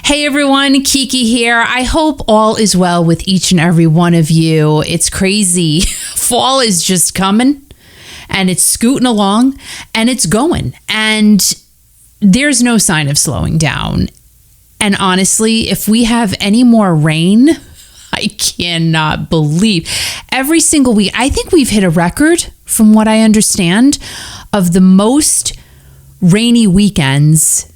Hey everyone, Kiki here. I hope all is well with each and every one of you. It's crazy. Fall is just coming and it's scooting along and it's going and there's no sign of slowing down. And honestly, if we have any more rain, I cannot believe every single week. I think we've hit a record, from what I understand, of the most rainy weekends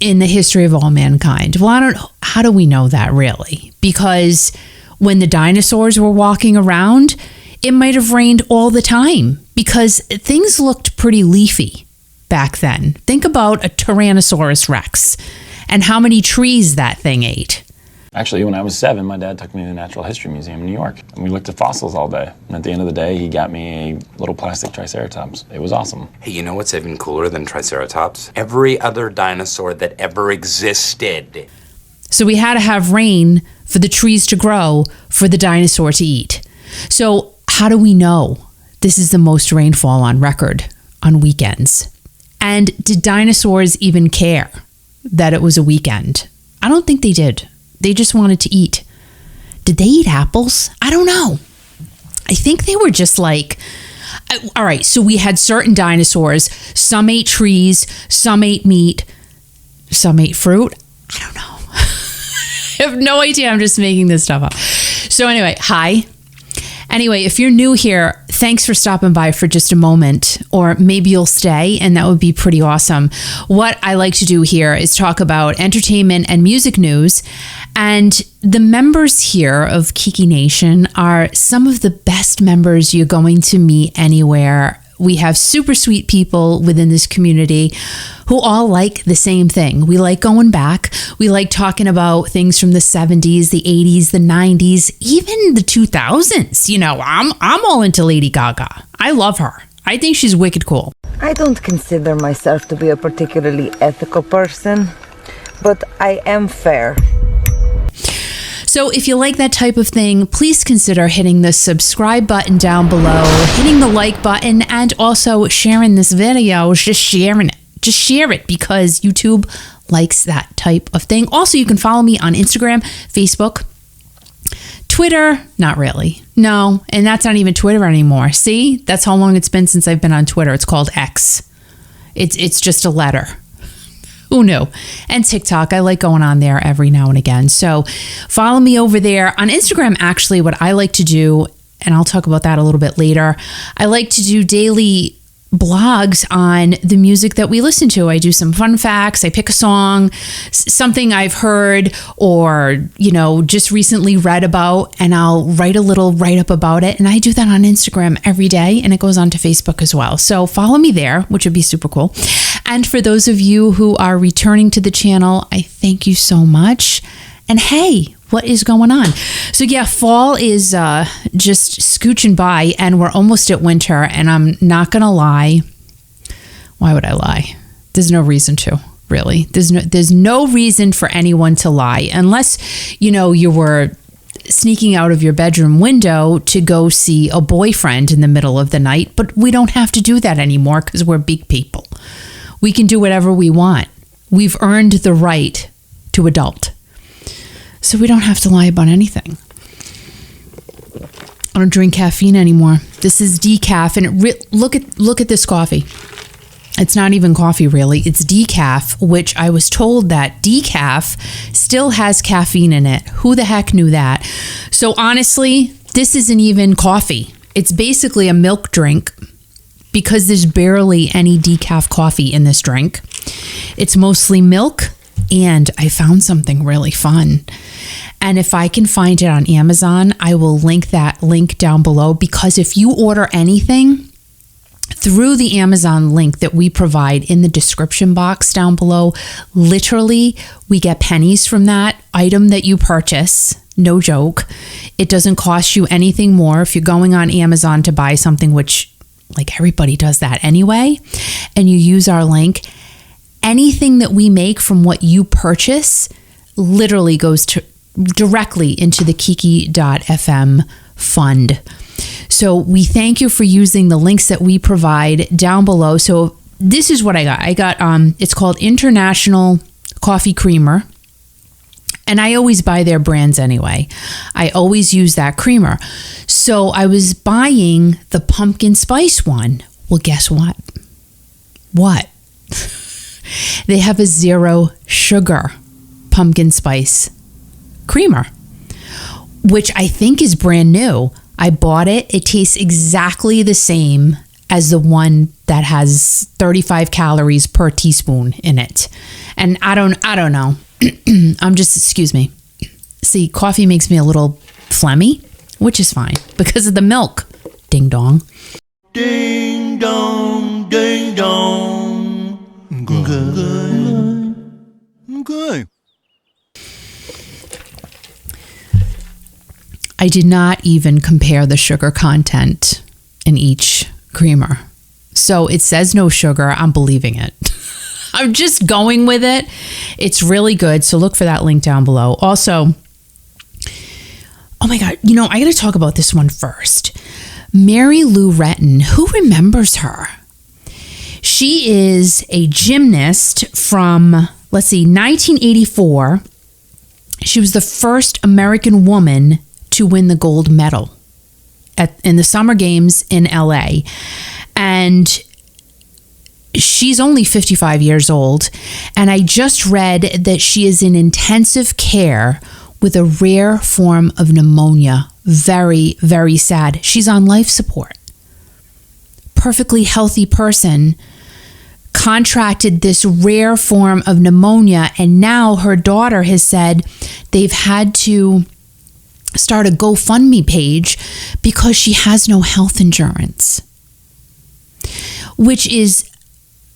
in the history of all mankind. Well, I don't know. How do we know that really? Because when the dinosaurs were walking around, it might have rained all the time because things looked pretty leafy back then. Think about a Tyrannosaurus Rex and how many trees that thing ate. Actually, when I was 7, my dad took me to the Natural History Museum in New York, and we looked at fossils all day. And at the end of the day, he got me a little plastic Triceratops. It was awesome. Hey, you know what's even cooler than Triceratops? Every other dinosaur that ever existed. So we had to have rain for the trees to grow, for the dinosaur to eat. So how do we know this is the most rainfall on record on weekends? And did dinosaurs even care that it was a weekend? I don't think they did. They just wanted to eat. Did they eat apples? I don't know. I think they were just like, all right, so we had certain dinosaurs. Some ate trees, some ate meat, some ate fruit. I don't know. I have no idea. I'm just making this stuff up. So anyway, hi. Anyway, if you're new here, thanks for stopping by for just a moment, or maybe you'll stay, and that would be pretty awesome. What I like to do here is talk about entertainment and music news, and the members here of Kiki Nation are some of the best members you're going to meet anywhere. We have super sweet people within this community who all like the same thing. We like going back. We like talking about things from the 70s, the 80s, the 90s, even the 2000s. You know, I'm all into Lady Gaga. I love her. I think she's wicked cool. I don't consider myself to be a particularly ethical person, but I am fair. So if you like that type of thing, please consider hitting the subscribe button down below, hitting the like button, and also sharing this video. Just sharing it. Just share it because YouTube likes that type of thing. Also, you can follow me on Instagram, Facebook, Twitter. Not really. No, and that's not even Twitter anymore. See, that's how long it's been since I've been on Twitter. It's called X. It's just a letter. Who knew? And TikTok, I like going on there every now and again. So follow me over there. On Instagram, actually, what I like to do, and I'll talk about that a little bit later, I like to do daily blogs on the music that we listen to. I do some fun facts. I pick a song, something I've heard or, just recently read about, and I'll write a little write-up about it. And I do that on Instagram every day, and it goes on to Facebook as well. So follow me there, which would be super cool. And for those of you who are returning to the channel, I thank you so much. And hey, what is going on? So yeah, fall is just scooching by and we're almost at winter, and I'm not going to lie. Why would I lie? There's no reason to, really. There's no reason for anyone to lie unless, you were sneaking out of your bedroom window to go see a boyfriend in the middle of the night. But we don't have to do that anymore because we're big people. We can do whatever we want. We've earned the right to adult. So we don't have to lie about anything. I don't drink caffeine anymore. This is decaf, and look at this coffee. It's not even coffee, really. It's decaf, which I was told that decaf still has caffeine in it. Who the heck knew that? So honestly, this isn't even coffee. It's basically a milk drink because there's barely any decaf coffee in this drink. It's mostly milk. And I found something really fun. And if I can find it on Amazon, I will link that link down below, because if you order anything through the Amazon link that we provide in the description box down below, literally we get pennies from that item that you purchase. No joke. It doesn't cost you anything more if you're going on Amazon to buy something, which like everybody does that anyway, and you use our link. Anything that we make from what you purchase literally goes directly into the Kiki.fm fund. So we thank you for using the links that we provide down below. So this is what I got. It's called International Coffee Creamer. And I always buy their brands anyway. I always use that creamer. So I was buying the pumpkin spice one. Well, guess what? What? They have a 0 sugar pumpkin spice creamer, which I think is brand new. I bought it. It tastes exactly the same as the one that has 35 calories per teaspoon in it. And I don't know. Excuse me. See, coffee makes me a little phlegmy, which is fine because of the milk. Ding dong. Ding dong, ding dong. Okay. I did not even compare the sugar content in each creamer. So it says no sugar. I'm believing it. I'm just going with it. It's really good. So look for that link down below. Also, oh my God, I got to talk about this one first. Mary Lou Retton, who remembers her? She is a gymnast from, 1984. She was the first American woman to win the gold medal in the Summer Games in LA. And she's only 55 years old. And I just read that she is in intensive care with a rare form of pneumonia. Very, very sad. She's on life support. Perfectly healthy person contracted this rare form of pneumonia, and now her daughter has said they've had to start a GoFundMe page because she has no health insurance, which is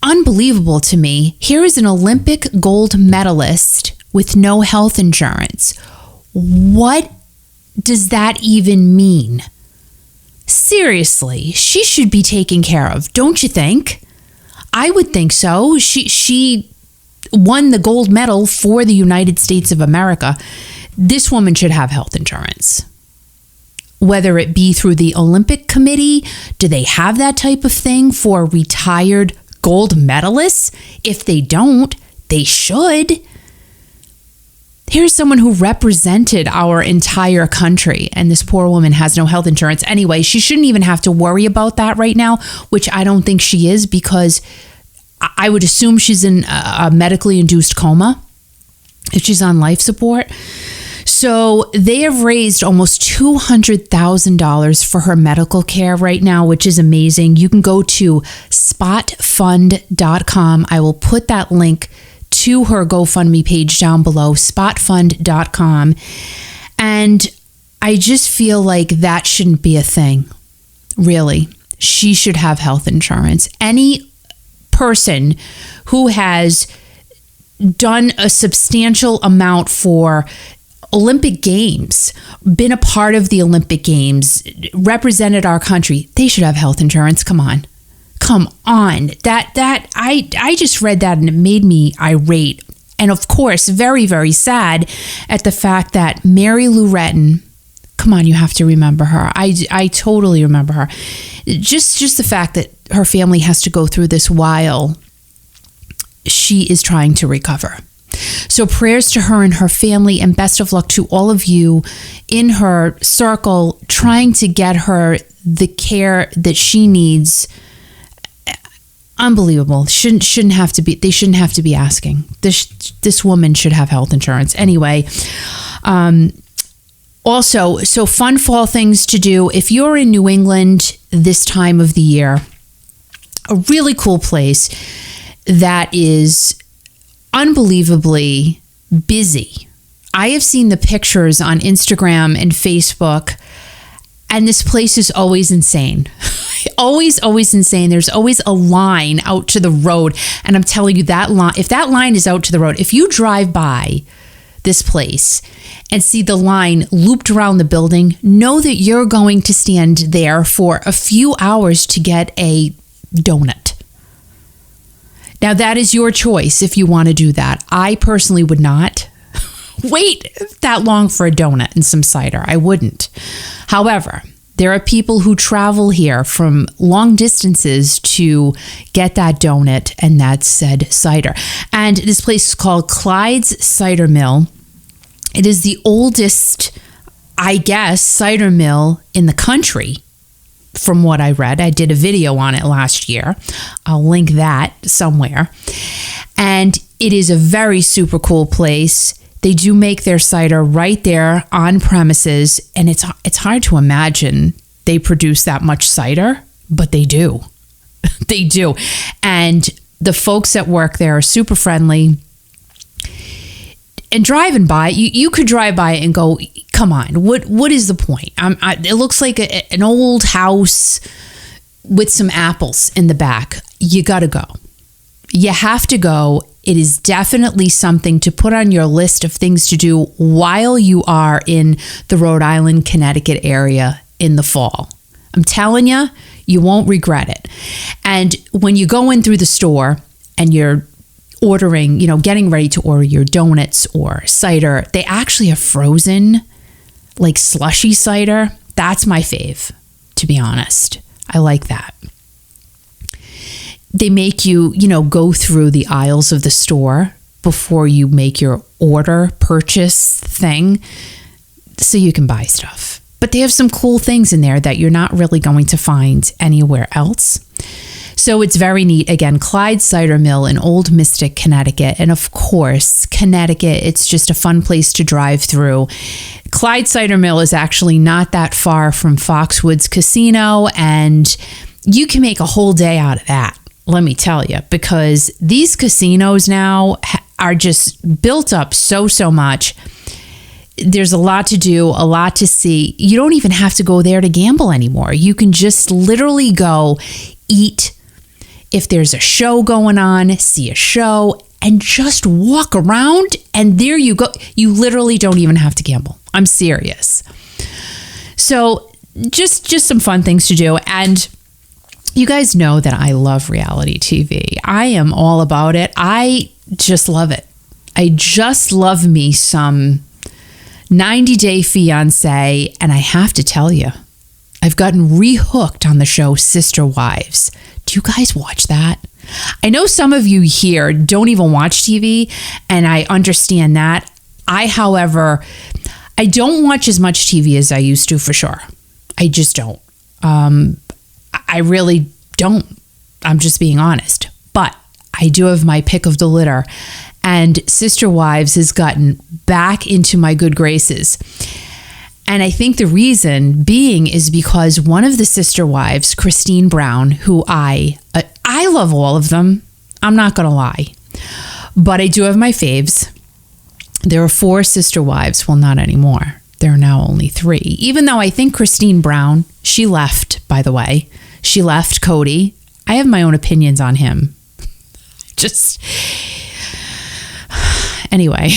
unbelievable to me. Here is an Olympic gold medalist with no health insurance. What does that even mean? Seriously, she should be taken care of, don't you think? I would think so. She won the gold medal for the United States of America. This woman should have health insurance. Whether it be through the Olympic Committee, do they have that type of thing for retired gold medalists? If they don't, they should. Here's someone who represented our entire country, and this poor woman has no health insurance. Anyway, she shouldn't even have to worry about that right now, which I don't think she is, because I would assume she's in a medically induced coma if she's on life support. So they have raised almost $200,000 for her medical care right now, which is amazing. You can go to spotfund.com. I will put that link to her GoFundMe page down below, spotfund.com. And I just feel like that shouldn't be a thing, really. She should have health insurance. Any person who has done a substantial amount for Olympic Games, been a part of the Olympic Games, represented our country, they should have health insurance. Come on. I just read that and it made me irate. And of course, very, very sad at the fact that Mary Lou Retton, come on, you have to remember her. I totally remember her. Just the fact that her family has to go through this while she is trying to recover. So prayers to her and her family, and best of luck to all of you in her circle trying to get her the care that she needs. Unbelievable. They shouldn't have to be asking. This woman should have health insurance. Anyway, also, so fun fall things to do. If you're in New England this time of the year, a really cool place that is unbelievably busy. I have seen the pictures on Instagram and Facebook, and this place is always insane. Always insane. There's always a line out to the road. And I'm telling you, that line, if that line is out to the road, if you drive by this place and see the line looped around the building, know that you're going to stand there for a few hours to get a donut. Now, that is your choice if you want to do that. I personally would not wait that long for a donut and some cider. I wouldn't. However, there are people who travel here from long distances to get that donut and that said cider. And this place is called Clyde's Cider Mill. It is the oldest, I guess, cider mill in the country, from what I read. I did a video on it last year. I'll link that somewhere. And it is a very super cool place. They do make their cider right there on premises, and it's hard to imagine they produce that much cider, but they do. They do. And the folks that work there are super friendly. And driving by, you could drive by it and go, come on, what is the point? It looks like an old house with some apples in the back. You got to go. You have to go. It is definitely something to put on your list of things to do while you are in the Rhode Island, Connecticut area in the fall. I'm telling you, you won't regret it. And when you go in through the store and you're ordering, getting ready to order your donuts or cider, they actually have frozen, like slushy cider. That's my fave, to be honest. I like that. They make you, go through the aisles of the store before you make your purchase thing, so you can buy stuff. But they have some cool things in there that you're not really going to find anywhere else. So it's very neat. Again, Clyde Cider Mill in Old Mystic, Connecticut. And of course, Connecticut, it's just a fun place to drive through. Clyde Cider Mill is actually not that far from Foxwoods Casino, and you can make a whole day out of that, let me tell you, because these casinos now are just built up so much. There's a lot to do, a lot to see. You don't even have to go there to gamble anymore. You can just literally go eat. If there's a show going on, see a show, and just walk around, and there you go. You literally don't even have to gamble. I'm serious. So just some fun things to do. And you guys know that I love reality TV. I am all about it. I just love it. I just love me some 90 Day Fiancé, and I have to tell you, I've gotten rehooked on the show Sister Wives. Do you guys watch that? I know some of you here don't even watch TV, and I understand that. However, I don't watch as much TV as I used to, for sure. I just don't. I really don't. I'm just being honest. But I do have my pick of the litter, and Sister Wives has gotten back into my good graces. And I think the reason being is because one of the Sister Wives, Christine Brown, who I love all of them. I'm not going to lie. But I do have my faves. There are 4 Sister Wives. Well, not anymore. There are now only 3. Even though I think Christine Brown, she left, by the way. She left Cody. I have my own opinions on him. Anyway,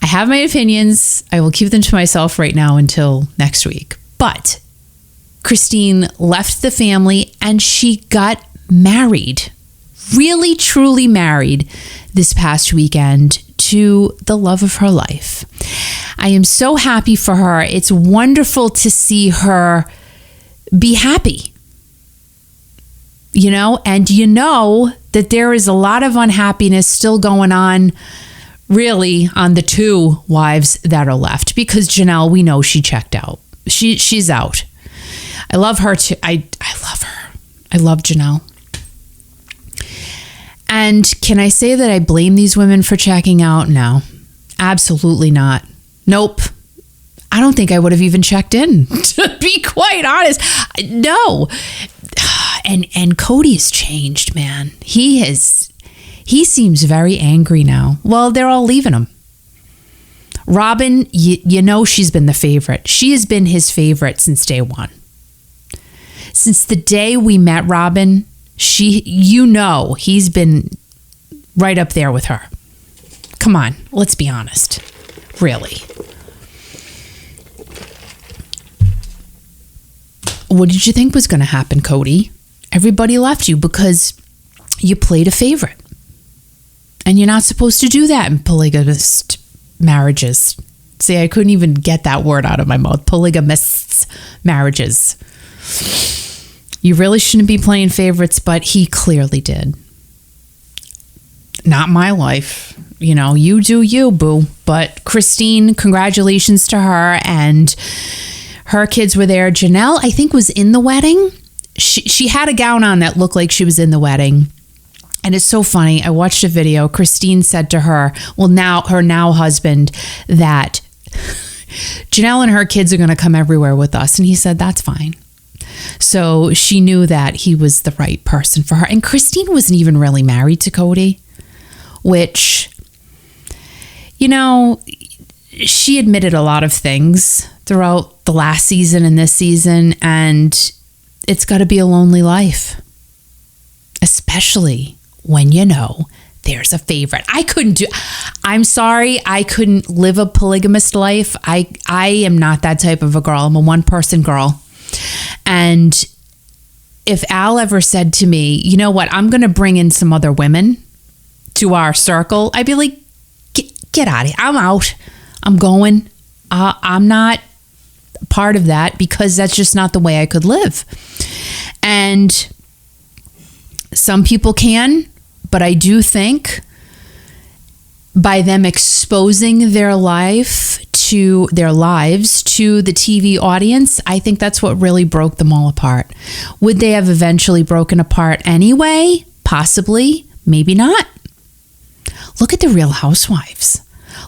I have my opinions. I will keep them to myself right now until next week. But Christine left the family and she got married, really, truly married this past weekend to the love of her life. I am so happy for her. It's wonderful to see her be happy. And that there is a lot of unhappiness still going on, really, on the 2 wives that are left, because Janelle, we know she checked out. She's out. I love her too. I love her. I love Janelle. And can I say that I blame these women for checking out? No, absolutely not. Nope. I don't think I would have even checked in, to be quite honest. No. And Cody has changed, man. He seems very angry now. Well, they're all leaving him. Robin, she's been the favorite. She has been his favorite since day one. Since the day we met Robin, he's been right up there with her. Come on, let's be honest. Really. What did you think was going to happen, Cody? Everybody left you because you played a favorite. And you're not supposed to do that in polygamist marriages. See, I couldn't even get that word out of my mouth. Polygamists marriages. You really shouldn't be playing favorites, but he clearly did. not my life. You know, you do you, boo. But Christine, congratulations to her. And her kids were there. Janelle, I think, was in the wedding. She had a gown on that looked like she was in the wedding. And it's so funny. I watched a video. Christine said to her, her now husband, that Janelle and her kids are going to come everywhere with us. And he said, that's fine. So she knew that he was the right person for her. And Christine wasn't even really married to Cody, which, you know, she admitted a lot of things throughout the last season and this season. And it's got to be a lonely life, especially when you know there's a favorite. I'm sorry, I couldn't live a polygamous life. I am not that type of a girl. I'm a one-person girl. And if Al ever said to me, you know what, I'm going to bring in some other women to our circle, I'd be like, get out of here. I'm out. I'm going. I'm not part of that, because that's just not the way I could live. And some people can, but I do think by them exposing their lives to the TV audience, I think that's what really broke them all apart. Would they have eventually broken apart anyway? Possibly, maybe not. Look at the Real Housewives.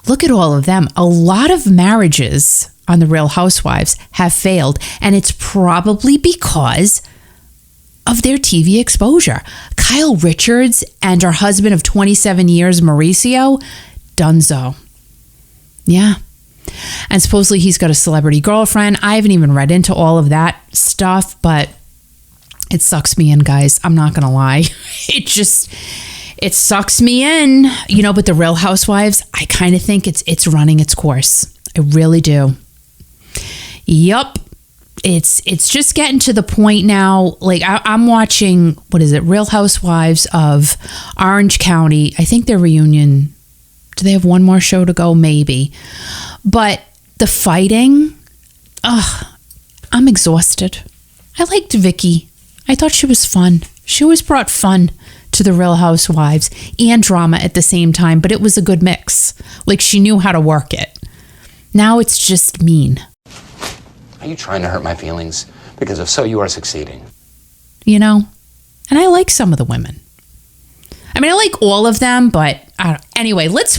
Look at all of them. A lot of marriages on the Real Housewives have failed, and it's probably because of their TV exposure. Kyle Richards and her husband of 27 years, Mauricio, dunzo. Yeah. And supposedly he's got a celebrity girlfriend. I haven't even read into all of that stuff, but it sucks me in, guys. I'm not going to lie. It sucks me in, you know, but the Real Housewives, I kind of think it's running its course. I really do. Yup. It's just getting to the point now, like I'm watching, what is it, Real Housewives of Orange County. I think their reunion, do they have one more show to go? Maybe. But the fighting, I'm exhausted. I liked Vicky. I thought she was fun. She always brought fun to the Real Housewives and drama at the same time, but it was a good mix. Like, she knew how to work it. Now it's just mean. Are you trying to hurt my feelings? Because if so, you are succeeding. You know? And I like some of the women. I mean, I like all of them, but anyway, let's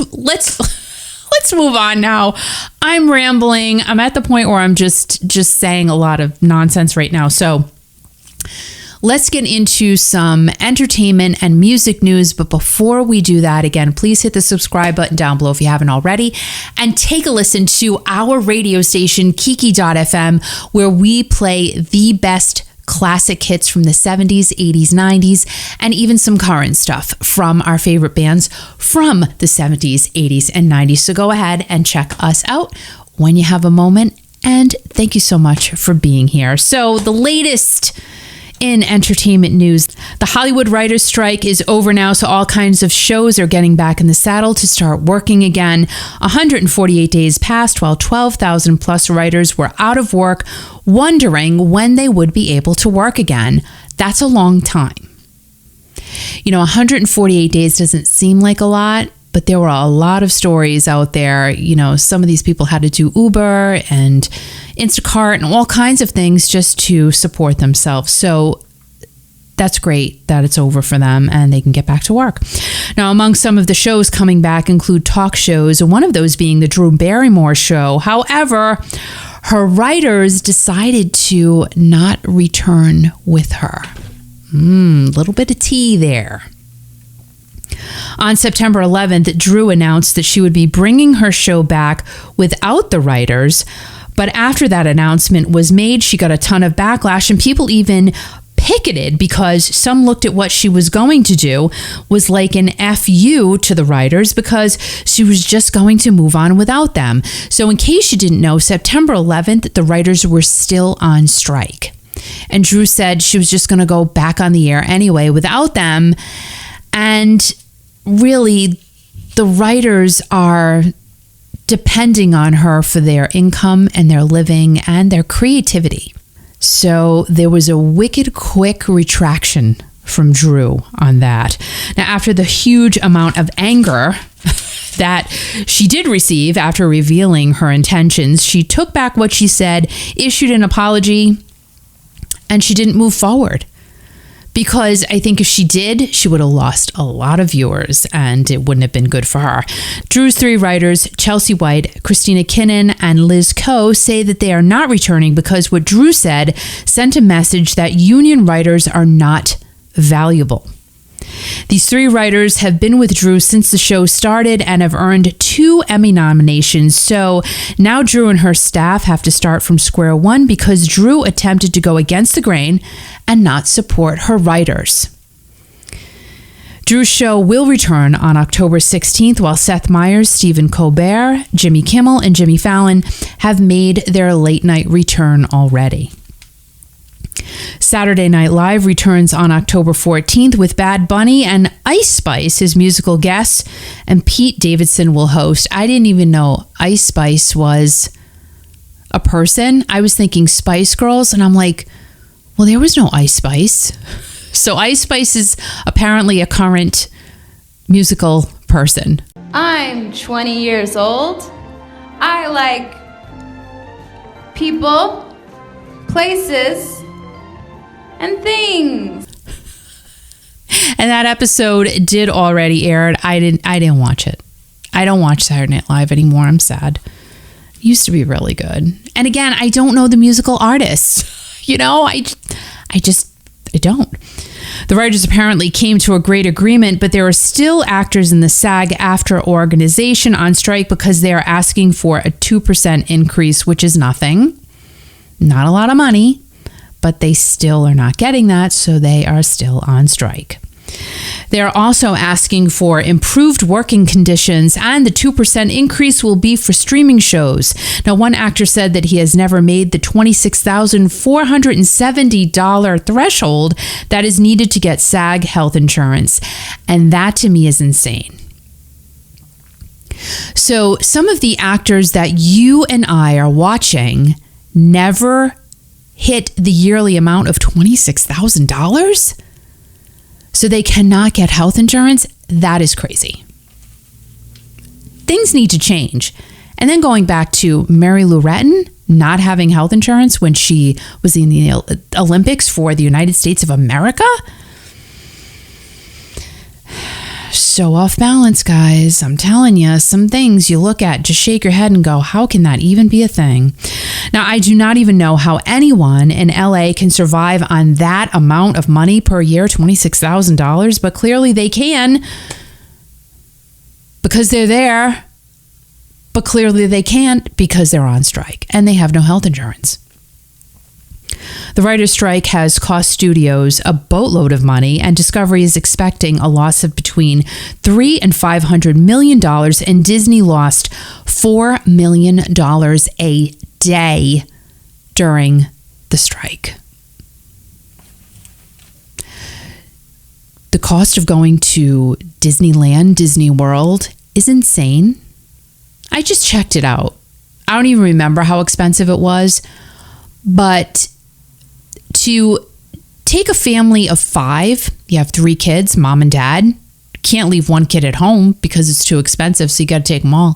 move on now. I'm rambling. I'm at the point where I'm just saying a lot of nonsense right now. So let's get into some entertainment and music news. But before we do that, again, please hit the subscribe button down below if you haven't already. And take a listen to our radio station, Kiki.fm, where we play the best classic hits from the 70s, 80s, 90s, and even some current stuff from our favorite bands from the 70s, 80s, and 90s. So go ahead and check us out when you have a moment. And thank you so much for being here. So the latest in entertainment news, the Hollywood writers' strike is over now, so all kinds of shows are getting back in the saddle to start working again. 148 days passed while 12,000 plus writers were out of work, wondering when they would be able to work again. That's a long time. You know, 148 days doesn't seem like a lot, but there were a lot of stories out there. You know, some of these people had to do Uber and Instacart and all kinds of things just to support themselves. So that's great that it's over for them and they can get back to work. Now, among some of the shows coming back include talk shows, one of those being the Drew Barrymore show. However, her writers decided to not return with her. Little bit of tea there. On September 11th, Drew announced that she would be bringing her show back without the writers. But after that announcement was made, she got a ton of backlash, and people even picketed because some looked at what she was going to do was like an FU to the writers because she was just going to move on without them. So in case you didn't know, September 11th, the writers were still on strike. And Drew said she was just going to go back on the air anyway without them. And really, the writers are depending on her for their income and their living and their creativity. So there was a wicked quick retraction from Drew on that. Now, after the huge amount of anger that she did receive after revealing her intentions, she took back what she said, issued an apology, and she didn't move forward. Because I think if she did, she would have lost a lot of viewers and it wouldn't have been good for her. Drew's 3 writers, Chelsea White, Christina Kinnan, and Liz Coe, say that they are not returning because what Drew said sent a message that union writers are not valuable. These 3 writers have been with Drew since the show started and have earned 2 Emmy nominations. So now Drew and her staff have to start from square one because Drew attempted to go against the grain and not support her writers. Drew's show will return on October 16th, while Seth Meyers, Stephen Colbert, Jimmy Kimmel, and Jimmy Fallon have made their late night return already. Saturday Night Live returns on October 14th with Bad Bunny and Ice Spice, his musical guest, and Pete Davidson will host. I didn't even know Ice Spice was a person. I was thinking Spice Girls, and I'm like, well, there was no Ice Spice. So Ice Spice is apparently a current musical person. I'm 20 years old. I like people, places, and things. And that episode did already air. I didn't watch it. I don't watch Saturday Night Live anymore. I'm sad. It used to be really good. And again, I don't know the musical artists. You know, I don't. The writers apparently came to a great agreement, but there are still actors in the SAG-AFTRA organization on strike because they are asking for a 2% increase, which is nothing. Not a lot of money, but they still are not getting that, so they are still on strike. They are also asking for improved working conditions, and the 2% increase will be for streaming shows. Now, one actor said that he has never made the $26,470 threshold that is needed to get SAG health insurance, and that to me is insane. So some of the actors that you and I are watching never hit the yearly amount of $26,000? So they cannot get health insurance? That is crazy. Things need to change. And then going back to Mary Lou Retton not having health insurance when she was in the Olympics for the United States of America? So off balance, guys. I'm telling you, some things you look at, just shake your head and go, how can that even be a thing? Now, I do not even know how anyone in LA can survive on that amount of money per year, $26,000, but clearly they can because they're there, but clearly they can't because they're on strike and they have no health insurance. The writer's strike has cost studios a boatload of money, and Discovery is expecting a loss of between $300 and $500 million, and Disney lost $4 million a day during the strike. The cost of going to Disneyland, Disney World, is insane. I just checked it out. I don't even remember how expensive it was, but to take a family of 5, you have 3 kids, mom and dad, can't leave one kid at home because it's too expensive, so you got to take them all.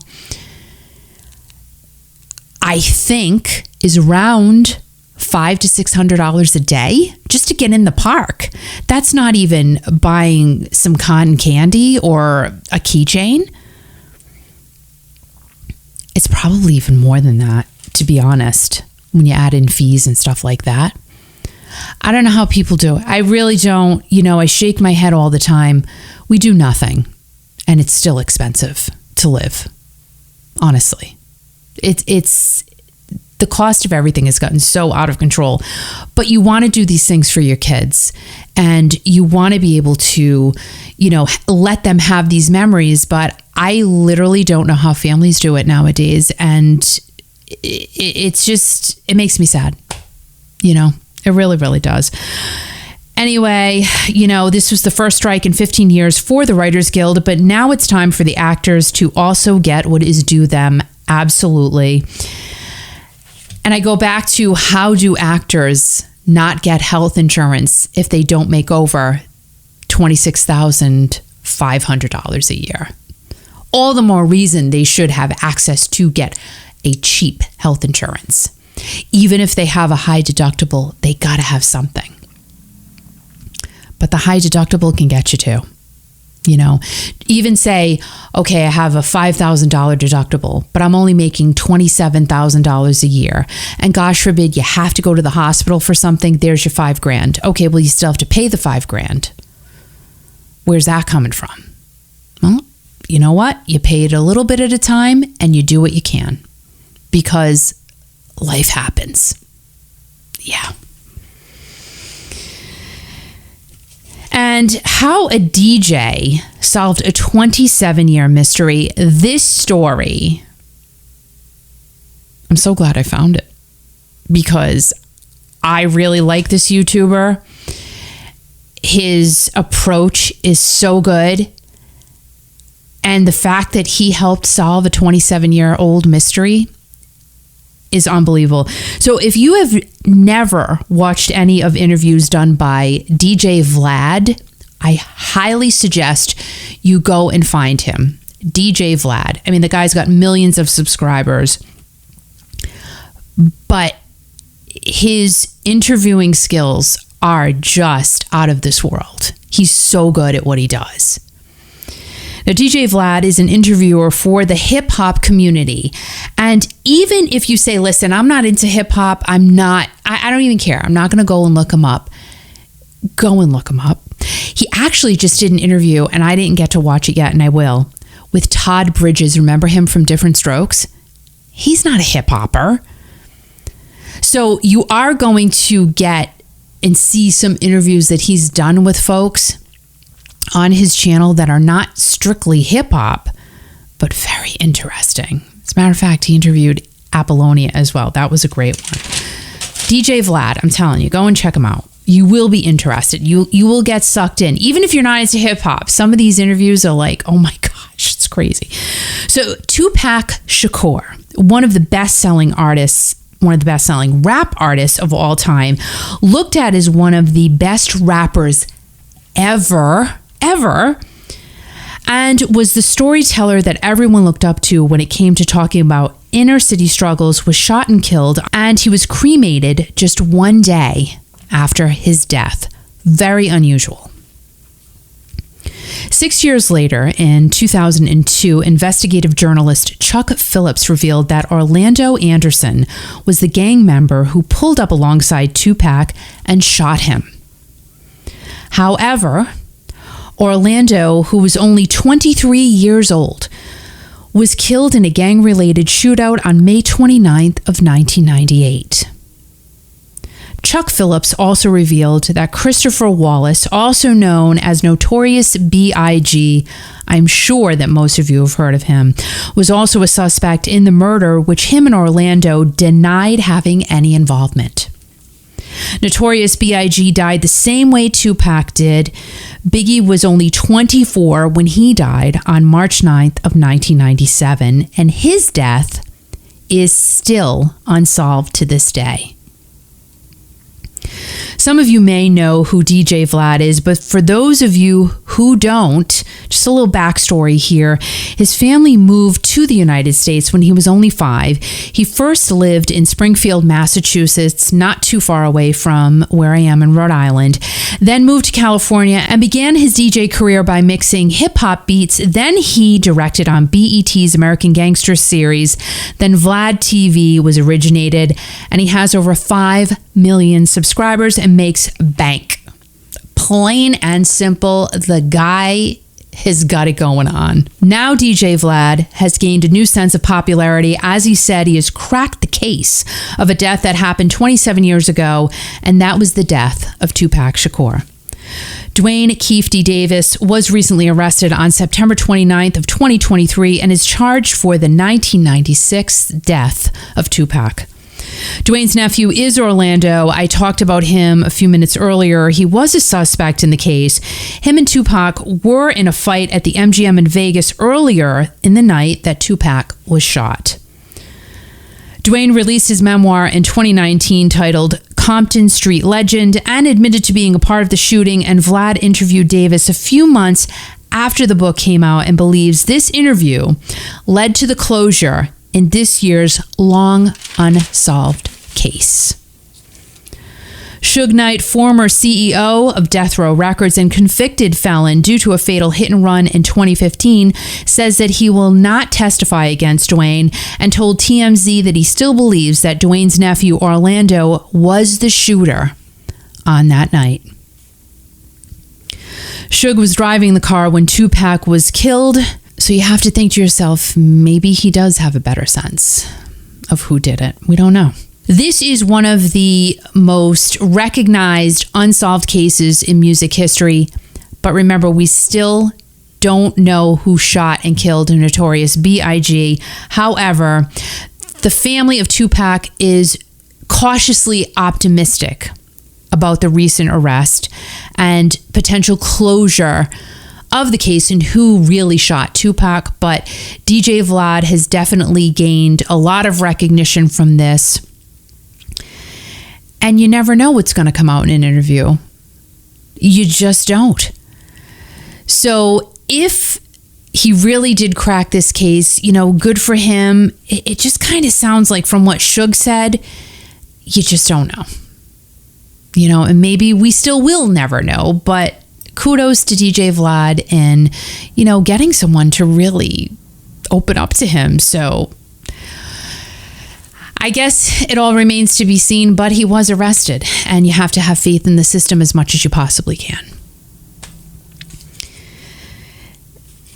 I think is around $500 to $600 a day just to get in the park. That's not even buying some cotton candy or a keychain. It's probably even more than that, to be honest, when you add in fees and stuff like that. I don't know how people do it. I really don't. You know, I shake my head all the time. We do nothing, and it's still expensive to live. Honestly, it's the cost of everything has gotten so out of control. But you want to do these things for your kids, and you want to be able to, you know, let them have these memories. But I literally don't know how families do it nowadays, and it's just, it makes me sad. You know. It really, really does. Anyway, you know, this was the first strike in 15 years for the Writers Guild, but now it's time for the actors to also get what is due them. Absolutely. And I go back to, how do actors not get health insurance if they don't make over $26,500 a year. All the more reason they should have access to get a cheap health insurance. Even if they have a high deductible, they gotta have something. But the high deductible can get you too. You know, even say, okay, I have a $5,000 deductible, but I'm only making $27,000 a year. And gosh forbid you have to go to the hospital for something, there's your $5,000. Okay, well, you still have to pay the $5,000. Where's that coming from? Well, you know what? You pay it a little bit at a time and you do what you can because life happens. Yeah. And how a DJ solved a 27-year mystery. This story, I'm so glad I found it because I really like this YouTuber. His approach is so good. And the fact that he helped solve a 27-year-old mystery is unbelievable. So if you have never watched any of interviews done by DJ Vlad, I highly suggest you go and find him. DJ Vlad. I mean, the guy's got millions of subscribers, but his interviewing skills are just out of this world. He's so good at what he does. Now, DJ Vlad is an interviewer for the hip hop community. And even if you say, listen, I'm not into hip hop, I don't even care. I'm not going to go and look him up. Go and look him up. He actually just did an interview, and I didn't get to watch it yet, and I will, with Todd Bridges. Remember him from Different Strokes? He's not a hip hopper. So you are going to get and see some interviews that he's done with folks on his channel that are not strictly hip hop, but very interesting. As a matter of fact, he interviewed Apollonia as well. That was a great one. DJ Vlad, I'm telling you, go and check him out. You will be interested. You will get sucked in. Even if you're not into hip hop, some of these interviews are like, oh my gosh, it's crazy. So Tupac Shakur, one of the best-selling artists, one of the best-selling rap artists of all time, looked at as one of the best rappers ever, and was the storyteller that everyone looked up to when it came to talking about inner city struggles, was shot and killed, and he was cremated just one day after his death. Very unusual. 6 years later, in 2002, investigative journalist Chuck Phillips revealed that Orlando Anderson was the gang member who pulled up alongside Tupac and shot him. However, Orlando, who was only 23 years old, was killed in a gang-related shootout on May 29th of 1998. Chuck Phillips also revealed that Christopher Wallace, also known as Notorious B.I.G., I'm sure that most of you have heard of him, was also a suspect in the murder, which him and Orlando denied having any involvement. Notorious B.I.G. died the same way Tupac did. Biggie was only 24 when he died on March 9th of 1997, and his death is still unsolved to this day. Some of you may know who DJ Vlad is, but for those of you who don't, just a little backstory here. His family moved to the United States when he was only 5. He first lived in Springfield, Massachusetts, not too far away from where I am in Rhode Island, then moved to California and began his DJ career by mixing hip-hop beats. Then he directed on BET's American Gangster series. Then Vlad TV was originated, and he has over 5 million subscribers and makes bank. Plain and simple, the guy has got it going on. Now DJ Vlad has gained a new sense of popularity. As he said, he has cracked the case of a death that happened 27 years ago, and that was the death of Tupac Shakur. Dwayne Keefe D. Davis was recently arrested on September 29th of 2023 and is charged for the 1996 death of Tupac. Dwayne's nephew is Orlando. I talked about him a few minutes earlier. He was a suspect in the case. Him and Tupac were in a fight at the MGM in Vegas earlier in the night that Tupac was shot. Dwayne released his memoir in 2019 titled Compton street legend and admitted to being a part of the shooting. And Vlad interviewed Davis a few months after the book came out and believes this interview led to the closure in this year's long unsolved case. Suge Knight, former CEO of Death Row Records and convicted felon due to a fatal hit and run in 2015, says that he will not testify against Dwayne and told TMZ that he still believes that Dwayne's nephew Orlando was the shooter on that night. Suge was driving the car when Tupac was killed, so you have to think to yourself, maybe he does have a better sense of who did it. We don't know. This is one of the most recognized unsolved cases in music history. But remember, we still don't know who shot and killed Notorious B.I.G. However, the family of Tupac is cautiously optimistic about the recent arrest and potential closure of the case and who really shot Tupac. But DJ Vlad has definitely gained a lot of recognition from this. And you never know what's going to come out in an interview. You just don't. So if he really did crack this case, good for him. It just kind of sounds like, from what Suge said, you just don't know. And maybe we still will never know, but kudos to DJ Vlad and, getting someone to really open up to him. So I guess it all remains to be seen, but he was arrested, and you have to have faith in the system as much as you possibly can.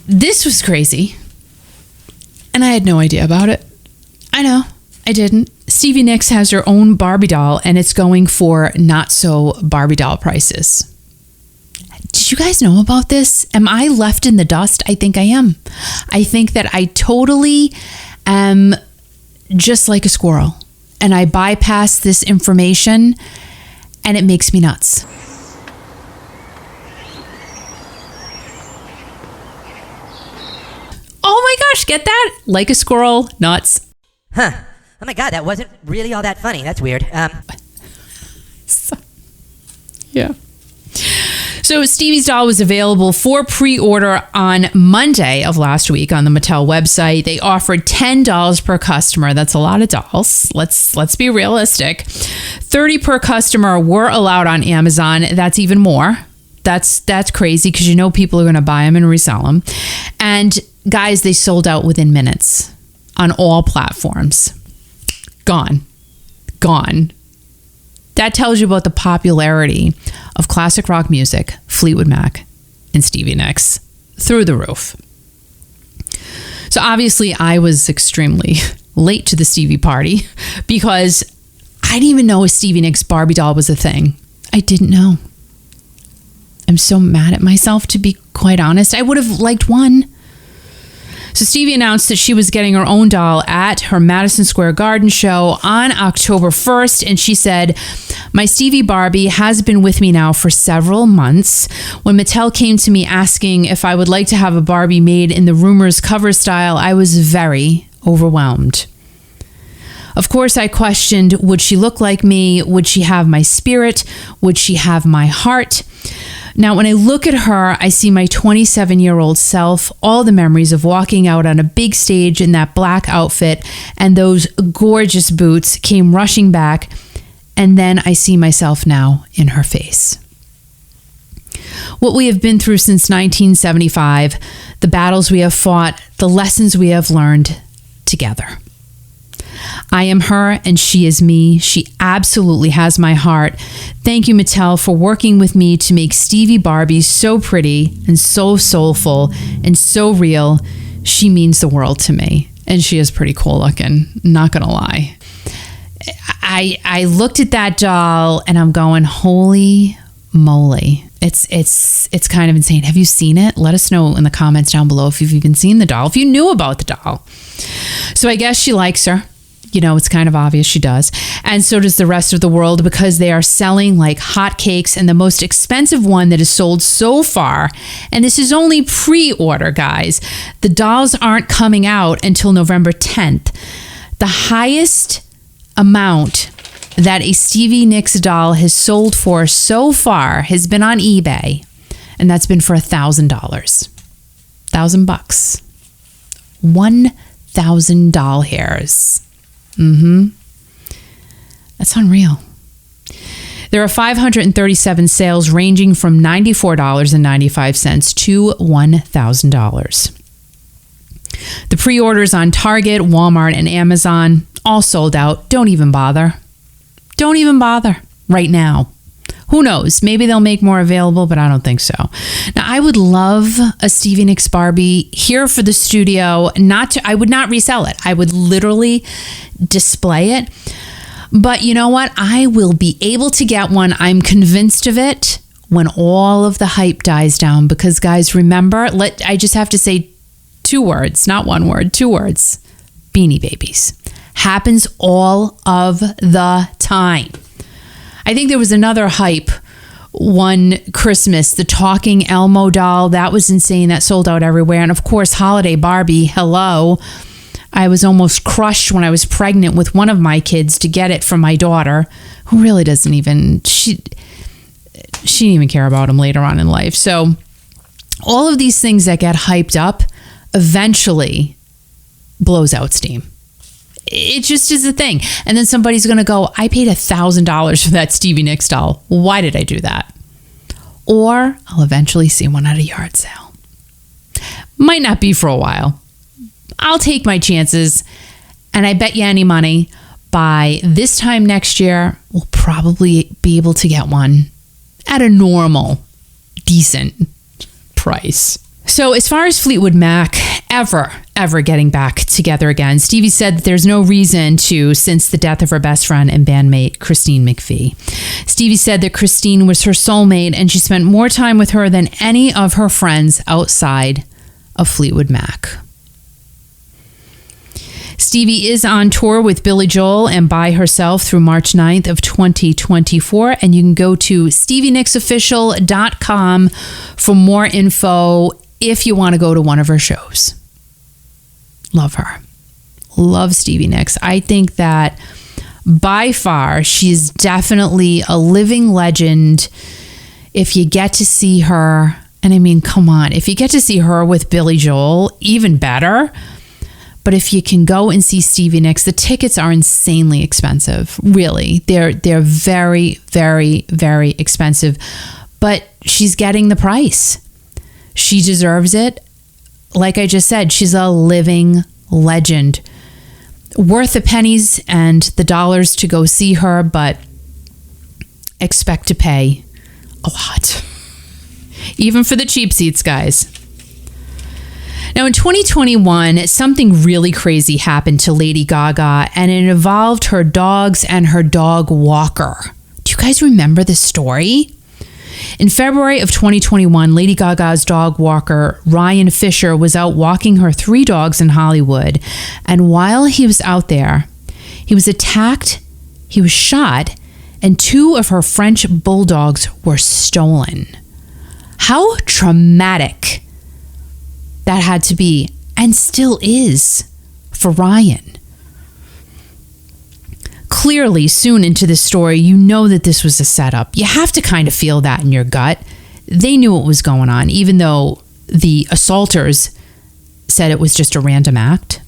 This was crazy, and I had no idea about it. I know, I didn't. Stevie Nicks has her own Barbie doll, and it's going for not so Barbie doll prices. Did you guys know about this? Am I left in the dust? I think I am. I think that I totally am just like a squirrel, and I bypass this information, and it makes me nuts. Oh my gosh, get that? Like a squirrel, nuts. Huh. Oh my god, that wasn't really all that funny. That's weird. Yeah. So Stevie's doll was available for pre-order on Monday of last week on the Mattel website. They offered $10 per customer. That's a lot of dolls. Let's be realistic. 30 per customer were allowed on Amazon. That's even more. That's crazy, because people are going to buy them and resell them. And guys, they sold out within minutes on all platforms. Gone. That tells you about the popularity of classic rock music, Fleetwood Mac, and Stevie Nicks. Through the roof. So obviously I was extremely late to the Stevie party because I didn't even know a Stevie Nicks Barbie doll was a thing. I didn't know. I'm so mad at myself, to be quite honest. I would have liked one. So Stevie announced that she was getting her own doll at her Madison Square Garden show on October 1st. And she said, "My Stevie Barbie has been with me now for several months. When Mattel came to me asking if I would like to have a Barbie made in the Rumors cover style, I was very overwhelmed. Of course, I questioned, would she look like me? Would she have my spirit? Would she have my heart? Now, when I look at her, I see my 27-year-old self, all the memories of walking out on a big stage in that black outfit, and those gorgeous boots came rushing back, and then I see myself now in her face. What we have been through since 1975, the battles we have fought, the lessons we have learned together. I am her and she is me. She absolutely has my heart. Thank you, Mattel, for working with me to make Stevie Barbie so pretty and so soulful and so real. She means the world to me. And she is pretty cool looking, not gonna lie. I looked at that doll and I'm going, holy moly. It's kind of insane. Have you seen it? Let us know in the comments down below if you've even seen the doll, if you knew about the doll. So I guess she likes her. You know, it's kind of obvious she does. And so does the rest of the world, because they are selling like hotcakes. And the most expensive one that is sold so far, and this is only pre-order, guys, the dolls aren't coming out until November 10th. The highest amount that a Stevie Nicks doll has sold for so far has been on eBay, and that's been for $1,000. $1,000. 1,000 doll hairs. That's unreal. There are 537 sales ranging from $94.95 to $1,000. The pre-orders on Target, Walmart, and Amazon all sold out. Don't even bother. Don't even bother right now. Who knows? Maybe they'll make more available, but I don't think so. Now, I would love a Stevie Nicks Barbie here for the studio. I would not resell it. I would literally display it. But you know what? I will be able to get one. I'm convinced of it when all of the hype dies down. Because guys, remember, I just have to say 2 words, not 1 word, 2 words. Beanie Babies. Happens all of the time. I think there was another hype one Christmas, the talking Elmo doll. That was insane. That sold out everywhere. And of course, holiday Barbie. Hello. I was almost crushed when I was pregnant with one of my kids to get it from my daughter, who really doesn't even, she didn't even care about him later on in life. So all of these things that get hyped up eventually blows out steam. It just is a thing. And then somebody's going to go, I paid $1,000 for that Stevie Nicks doll. Why did I do that? Or I'll eventually see one at a yard sale. Might not be for a while. I'll take my chances. And I bet you any money, by this time next year, we'll probably be able to get one at a normal, decent price. So as far as Fleetwood Mac ever getting back together again, Stevie said that there's no reason to since the death of her best friend and bandmate, Christine McVie. Stevie said that Christine was her soulmate and she spent more time with her than any of her friends outside of Fleetwood Mac. Stevie is on tour with Billy Joel and by herself through March 9th of 2024. And you can go to StevieNicksOfficial.com for more info if you want to go to one of her shows. Love her. Love Stevie Nicks. I think that by far, she's definitely a living legend. If you get to see her, and I mean, come on, if you get to see her with Billy Joel, even better. But if you can go and see Stevie Nicks, the tickets are insanely expensive. Really, they're very, very, very expensive. But she's getting the price. She deserves it. Like I just said, she's a living legend. Worth the pennies and the dollars to go see her, but expect to pay a lot. Even for the cheap seats, guys. Now, in 2021, something really crazy happened to Lady Gaga, and it involved her dogs and her dog walker. Do you guys remember this story? In February of 2021, Lady Gaga's dog walker, Ryan Fisher, was out walking her 3 dogs in Hollywood. And while he was out there, he was attacked, he was shot, and 2 of her French bulldogs were stolen. How traumatic that had to be, and still is, for Ryan. Clearly, soon into this story, you know that this was a setup. You have to kind of feel that in your gut. They knew what was going on, even though the assaulters said it was just a random act.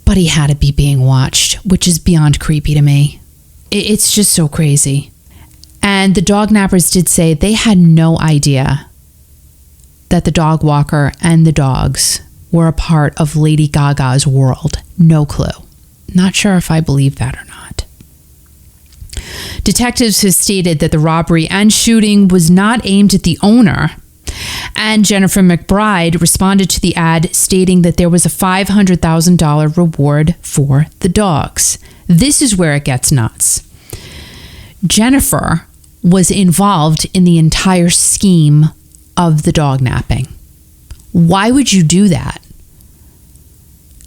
But he had to be being watched, which is beyond creepy to me. It's just so crazy. And the dog nappers did say they had no idea that the dog walker and the dogs were a part of Lady Gaga's world. No clue. Not sure if I believe that or not. Detectives have stated that the robbery and shooting was not aimed at the owner. And Jennifer McBride responded to the ad stating that there was a $500,000 reward for the dogs. This is where it gets nuts. Jennifer was involved in the entire scheme of the dog napping. Why would you do that?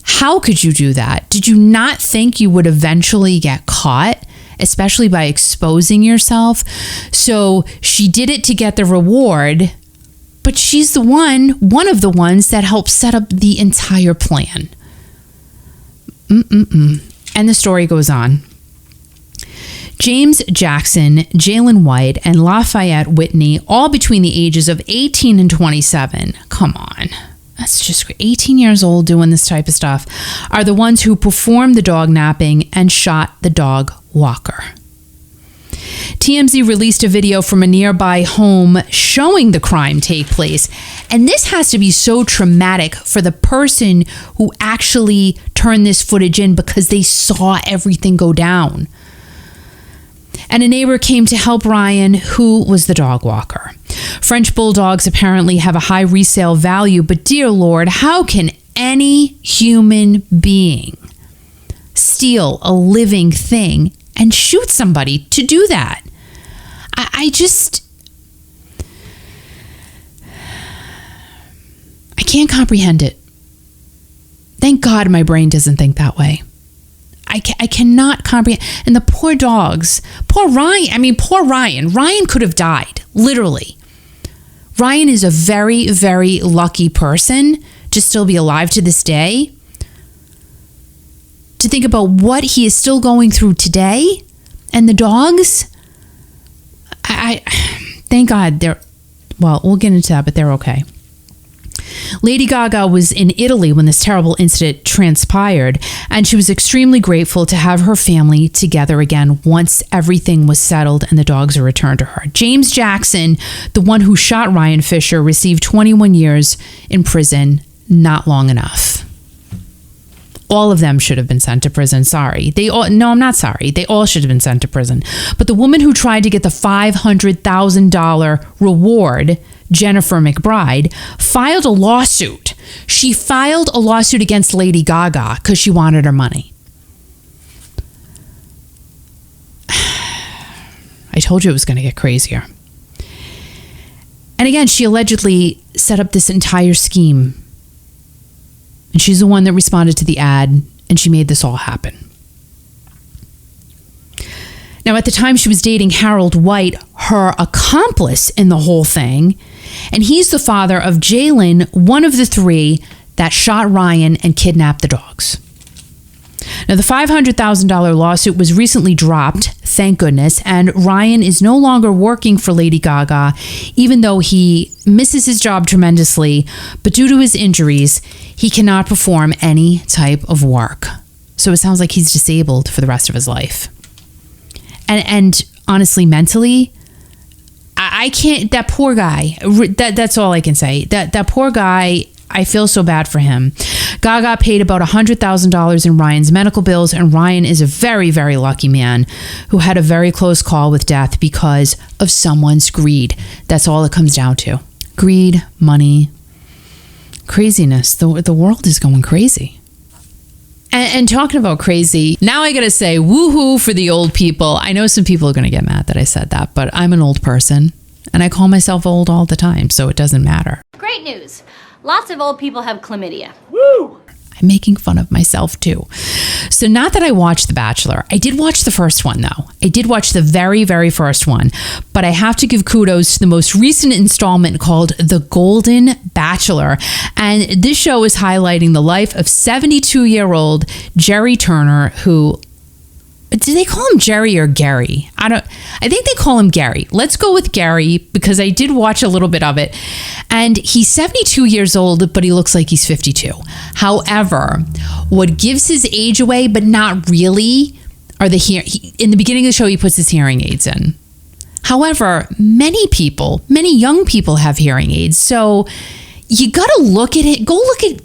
How could you do that? Did you not think you would eventually get caught, especially by exposing yourself? So she did it to get the reward, but she's the one of the ones that helped set up the entire plan. And the story goes on. James Jackson, Jalen White, and Lafayette Whitney, all between the ages of 18 and 27. Come on. That's just 18 years old doing this type of stuff, are the ones who performed the dog napping and shot the dog walker. TMZ released a video from a nearby home showing the crime take place. And this has to be so traumatic for the person who actually turned this footage in because they saw everything go down. And a neighbor came to help Ryan, who was the dog walker. French bulldogs apparently have a high resale value, but dear Lord, how can any human being steal a living thing and shoot somebody to do that? I can't comprehend it. Thank God my brain doesn't think that way. I cannot comprehend. And the poor dogs, poor Ryan. Ryan could have died, literally. Ryan is a very, very lucky person to still be alive to this day. To think about what he is still going through today, and the dogs, I thank God we'll get into that, but they're okay. Lady Gaga was in Italy when this terrible incident transpired, and she was extremely grateful to have her family together again once everything was settled and the dogs were returned to her. James Jackson, the one who shot Ryan Fisher, received 21 years in prison. Not long enough. All of them should have been sent to prison. Sorry. I'm not sorry. They all should have been sent to prison. But the woman who tried to get the $500,000 reward, Jennifer McBride, filed a lawsuit. She filed a lawsuit against Lady Gaga because she wanted her money. I told you it was going to get crazier. And again, she allegedly set up this entire scheme. And she's the one that responded to the ad, and she made this all happen. Now, at the time, she was dating Harold White, her accomplice in the whole thing. And he's the father of Jalen, one of the three that shot Ryan and kidnapped the dogs. Now, the $500,000 lawsuit was recently dropped, thank goodness, and Ryan is no longer working for Lady Gaga, even though he misses his job tremendously, but due to his injuries, he cannot perform any type of work. So it sounds like he's disabled for the rest of his life. And honestly, mentally, I can't, that poor guy, that's all I can say. That poor guy, I feel so bad for him. Gaga paid about $100,000 in Ryan's medical bills, and Ryan is a very, very lucky man who had a very close call with death because of someone's greed. That's all it comes down to. Greed, money, craziness. The world is going crazy. And talking about crazy, now I gotta say woohoo for the old people. I know some people are gonna get mad that I said that, but I'm an old person and I call myself old all the time, so it doesn't matter. Great news. Lots of old people have chlamydia. Woo! I'm making fun of myself too. So not that I watched The Bachelor. I did watch the first one though. I did watch the very, very first one. But I have to give kudos to the most recent installment called The Golden Bachelor. And this show is highlighting the life of 72-year-old Jerry Turner, who... Do they call him Jerry or Gary? I think they call him Gary. Let's go with Gary because I did watch a little bit of it. And he's 72 years old, but he looks like he's 52. However, what gives his age away, but not really, are in the beginning of the show, he puts his hearing aids in. However, many young people have hearing aids. So you got to look at it. Go look at,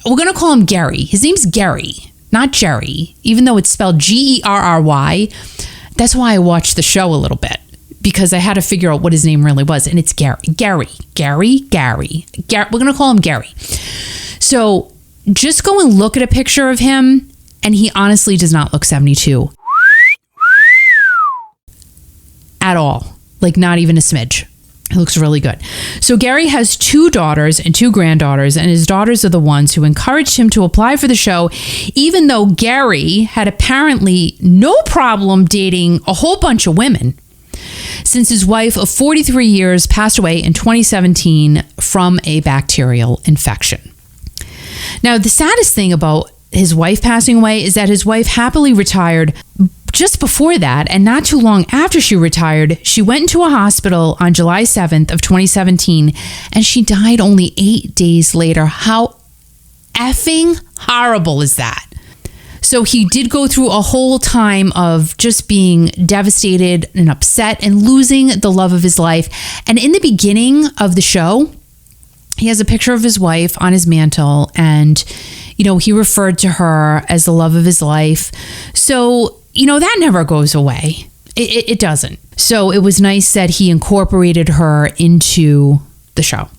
we're going to call him Gary. His name's Gary. Not Jerry, even though it's spelled Gerry. That's why I watched the show a little bit, because I had to figure out what his name really was. And it's Gary. Gary. We're going to call him Gary. So just go and look at a picture of him, and he honestly does not look 72 at all. Like not even a smidge. He looks really good. So Gary has 2 daughters and 2 granddaughters, and his daughters are the ones who encouraged him to apply for the show, even though Gary had apparently no problem dating a whole bunch of women since his wife of 43 years passed away in 2017 from a bacterial infection. Now, the saddest thing about his wife passing away is that his wife happily retired just before that, and not too long after she retired, she went into a hospital on July 7th of 2017, and she died only 8 days later. How effing horrible is that? So he did go through a whole time of just being devastated and upset and losing the love of his life. And in the beginning of the show, he has a picture of his wife on his mantle, and, he referred to her as the love of his life. So, that never goes away. It doesn't. So it was nice that he incorporated her into the show.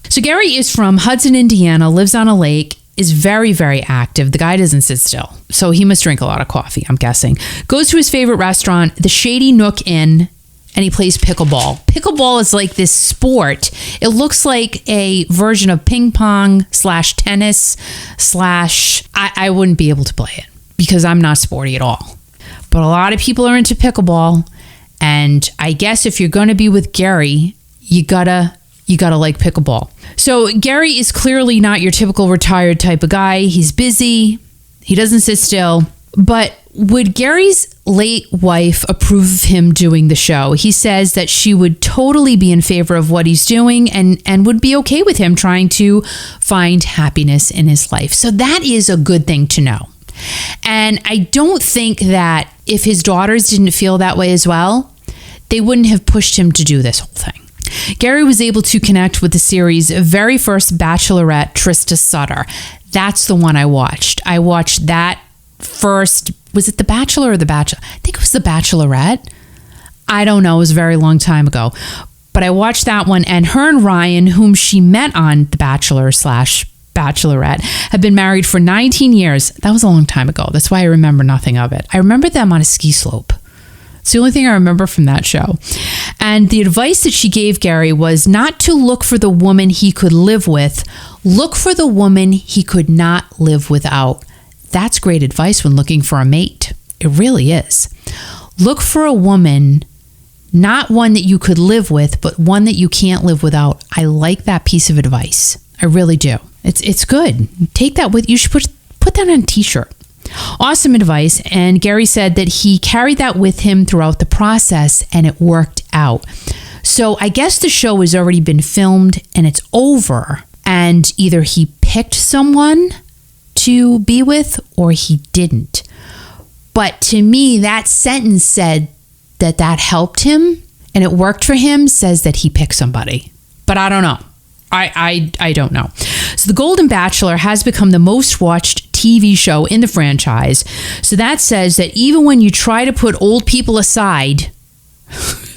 So Gary is from Hudson, Indiana, lives on a lake, is very, very active. The guy doesn't sit still. So he must drink a lot of coffee, I'm guessing. Goes to his favorite restaurant, the Shady Nook Inn, and he plays pickleball. Pickleball is like this sport. It looks like a version of ping pong / tennis / I wouldn't be able to play it because I'm not sporty at all. But a lot of people are into pickleball. And I guess if you're going to be with Gary, you gotta like pickleball. So Gary is clearly not your typical retired type of guy. He's busy. He doesn't sit still. But would Gary's late wife approve of him doing the show? He says that she would totally be in favor of what he's doing and would be okay with him trying to find happiness in his life. So that is a good thing to know. And I don't think that if his daughters didn't feel that way as well, they wouldn't have pushed him to do this whole thing. Gary was able to connect with the series' very first bachelorette, Trista Sutter. That's the one I watched. I watched that first. Was it The Bachelor or The Bachelor? I think it was The Bachelorette. I don't know. It was a very long time ago. But I watched that one, and her and Ryan, whom she met on The Bachelor / Bachelorette, have been married for 19 years. That was a long time ago. That's why I remember nothing of it. I remember them on a ski slope. It's the only thing I remember from that show. And the advice that she gave Gary was not to look for the woman he could live with. Look for the woman he could not live without. That's great advice when looking for a mate. It really is. Look for a woman, not one that you could live with, but one that you can't live without. I like that piece of advice. I really do. It's good. Take that with you. You should put that on a t-shirt. Awesome advice. And Gary said that he carried that with him throughout the process, and it worked out. So I guess the show has already been filmed and it's over, and either he picked someone to be with or he didn't. But to me, that sentence said that helped him and it worked for him, says that he picked somebody. But I don't know. I don't know. So The Golden Bachelor has become the most watched TV show in the franchise. So that says that even when you try to put old people aside,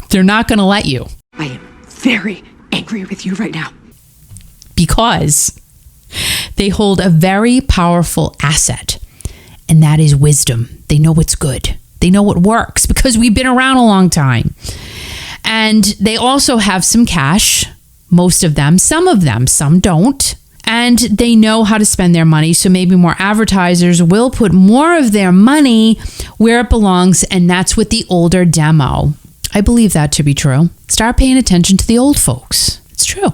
they're not going to let you. I am very angry with you right now. Because they hold a very powerful asset, and that is wisdom. They know what's good. They know what works because we've been around a long time. And they also have some cash, most of them, some don't. And they know how to spend their money, so maybe more advertisers will put more of their money where it belongs, and that's with the older demo. I believe that to be true. Start paying attention to the old folks. It's true.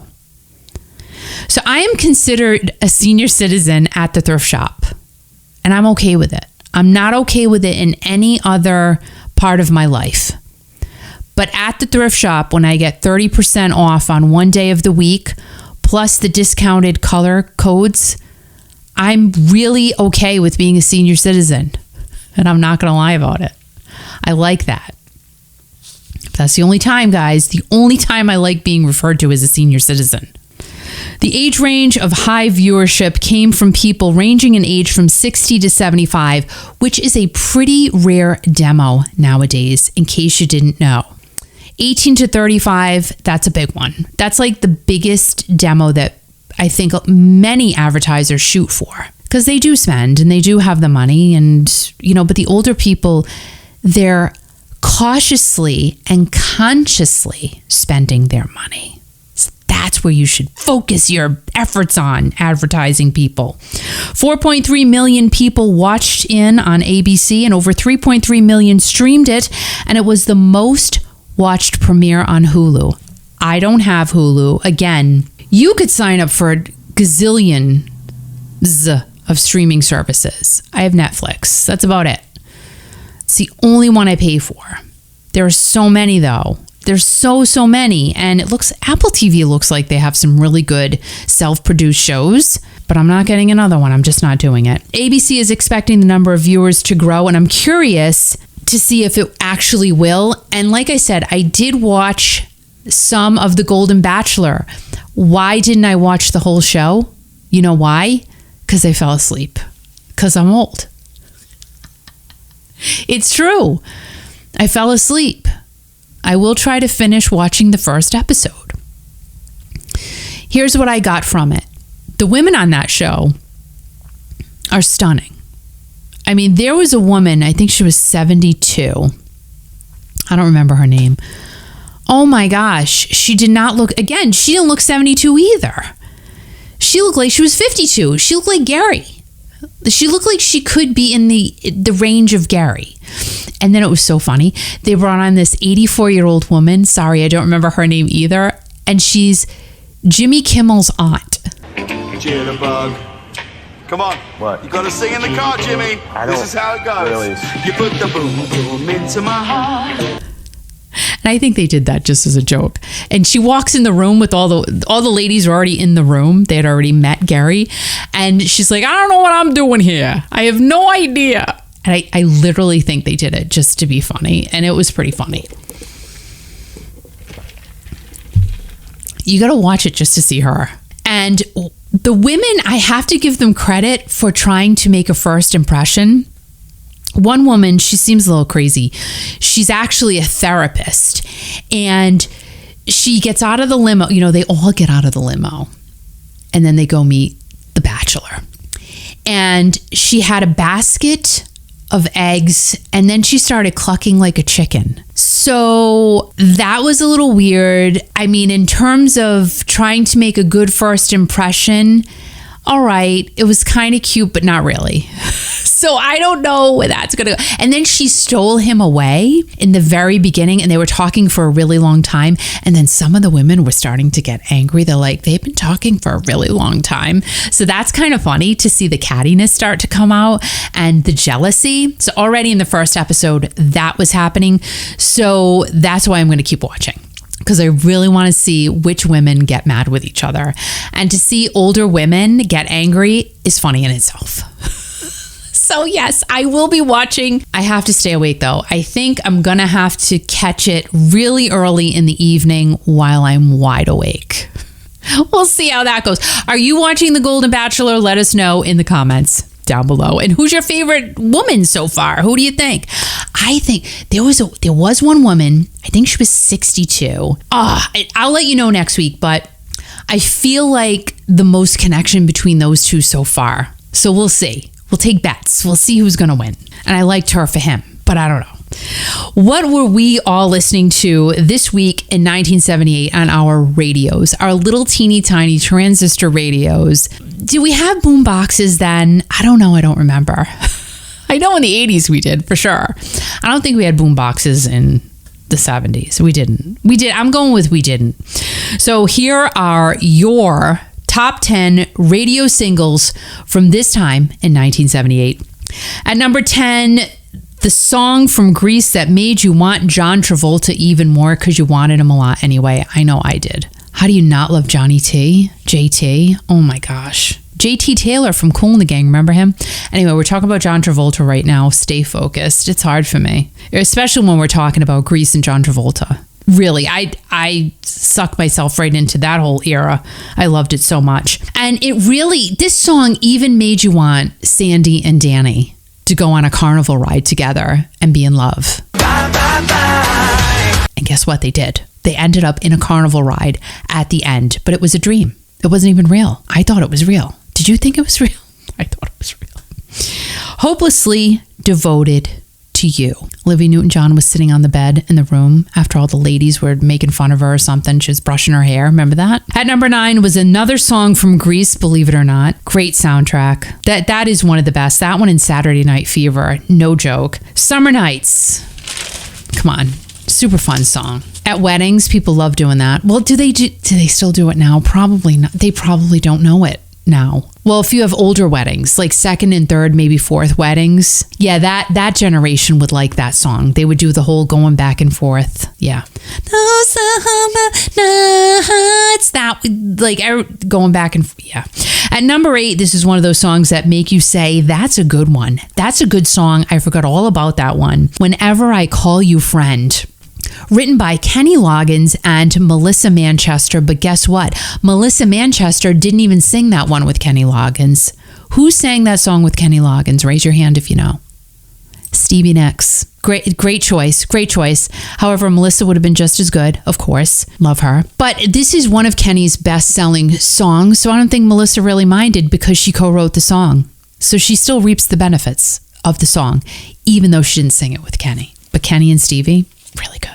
So I am considered a senior citizen at the thrift shop, and I'm okay with it. I'm not okay with it in any other part of my life. But at the thrift shop, when I get 30% off on one day of the week, plus the discounted color codes, I'm really okay with being a senior citizen. And I'm not going to lie about it. I like that. That's the only time, guys, the only time I like being referred to as a senior citizen. The age range of high viewership came from people ranging in age from 60 to 75, which is a pretty rare demo nowadays, in case you didn't know. 18 to 35, that's a big one. That's like the biggest demo that I think many advertisers shoot for, because they do spend and they do have the money, and, but the older people, they're cautiously and consciously spending their money. So that's where you should focus your efforts on advertising people. 4.3 million people watched in on ABC, and over 3.3 million streamed it, and it was the most watched premiere on Hulu. I don't have Hulu. Again, you could sign up for a gazillion of streaming services. I have Netflix. That's about it. It's the only one I pay for. There are so many though. There's so many. And Apple TV looks like they have some really good self-produced shows, but I'm not getting another one. I'm just not doing it. ABC is expecting the number of viewers to grow, and I'm curious to see if it actually will. And like I said, I did watch some of The Golden Bachelor. Why didn't I watch the whole show? You know why? Because I fell asleep. Because I'm old. It's true. I fell asleep. I will try to finish watching the first episode. Here's what I got from it. The women on that show are stunning. I mean, there was a woman, I think she was 72. I don't remember her name. Oh my gosh. She did not look, again, she didn't look 72 either. She looked like she was 52. She looked like Gary. She looked like she could be in the range of Gary. And then it was so funny. They brought on this 84-year-old woman. Sorry, I don't remember her name either. And she's Jimmy Kimmel's aunt. Jitterbug. Come on. What? You gotta sing in the car, Jimmy. This is how it goes. Really? You put the boom boom into my heart. And I think they did that just as a joke. And she walks in the room with all the ladies are already in the room. They had already met Gary. And she's like, I don't know what I'm doing here. I have no idea. And I literally think they did it just to be funny. And it was pretty funny. You got to watch it just to see her. And the women, I have to give them credit for trying to make a first impression. One woman, she seems a little crazy. She's actually a therapist. And she gets out of the limo. You know, they all get out of the limo. And then they go meet the bachelor. And she had a basket of eggs, and then she started clucking like a chicken. So that was a little weird. I mean, in terms of trying to make a good first impression, all right, it was kind of cute, but not really. So I don't know where that's going to go. And then she stole him away in the very beginning, and they were talking for a really long time. And then some of the women were starting to get angry. They're like, they've been talking for a really long time. So that's kind of funny to see the cattiness start to come out and the jealousy. So already in the first episode, that was happening. So that's why I'm going to keep watching, because I really want to see which women get mad with each other. And to see older women get angry is funny in itself. So yes, I will be watching. I have to stay awake though. I think I'm going to have to catch it really early in the evening while I'm wide awake. We'll see how that goes. Are you watching The Golden Bachelor? Let us know in the comments down below. And who's your favorite woman so far? Who do you think? I think there was one woman, I think she was 62. I'll let you know next week, but I feel like the most connection between those two so far. So we'll see. We'll take bets. We'll see who's going to win. And I liked her for him, but I don't know. What were we all listening to this week in 1978 on our radios, our little teeny tiny transistor radios? Did we have boom boxes then? I don't know. I don't remember. I know in the 80s we did, for sure. I don't think we had boom boxes in the 70s. We didn't. We did. I'm going with we didn't. So here are your top 10 radio singles from this time in 1978. At number 10, the song from Grease that made you want John Travolta even more because you wanted him a lot anyway. I know I did. How do you not love Johnny T? JT? Oh my gosh. JT Taylor from Kool and the Gang, remember him? Anyway, we're talking about John Travolta right now. Stay focused. It's hard for me, especially when we're talking about Grease and John Travolta. Really, I sucked myself right into that whole era. I loved it so much. And this song even made you want Sandy and Danny to go on a carnival ride together and be in love. Bye, bye, bye. And guess what? They did. They ended up in a carnival ride at the end, but it was a dream. It wasn't even real. I thought it was real. Did you think it was real? I thought it was real. Hopelessly Devoted to You. Olivia Newton-John was sitting on the bed in the room after all the ladies were making fun of her or something. She was brushing her hair. Remember that? At number 9 was another song from Grease, believe it or not. Great soundtrack. That is one of the best. That one and Saturday Night Fever. No joke. Summer Nights. Come on. Super fun song. At weddings, people love doing that. Well, do they still do it now? Probably not. They probably don't know it. now. Well, if you have older weddings, like second and third, maybe fourth weddings, yeah, that generation would like that song. They would do the whole going back and forth. Yeah. Those summer nights, that like going back and yeah. At number 8, this is one of those songs that make you say, that's a good one. That's a good song. I forgot all about that one. Whenever I Call You Friend. Written by Kenny Loggins and Melissa Manchester, but guess what? Melissa Manchester didn't even sing that one with Kenny Loggins. Who sang that song with Kenny Loggins? Raise your hand if you know. Stevie Nicks. Great choice. However, Melissa would have been just as good, of course. Love her. But this is one of Kenny's best-selling songs, so I don't think Melissa really minded because she co-wrote the song. So she still reaps the benefits of the song, even though she didn't sing it with Kenny. But Kenny and Stevie, really good.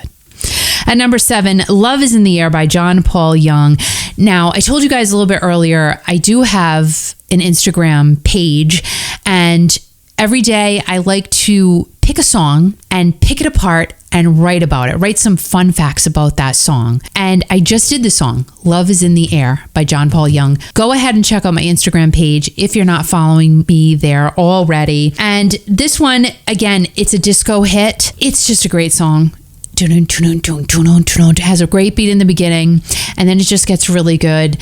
At number 7, Love is in the Air by John Paul Young. Now, I told you guys a little bit earlier, I do have an Instagram page, and every day I like to pick a song and pick it apart and write about it, write some fun facts about that song. And I just did the song, Love is in the Air by John Paul Young. Go ahead and check out my Instagram page if you're not following me there already. And this one, again, it's a disco hit. It's just a great song. It has a great beat in the beginning, and then it just gets really good.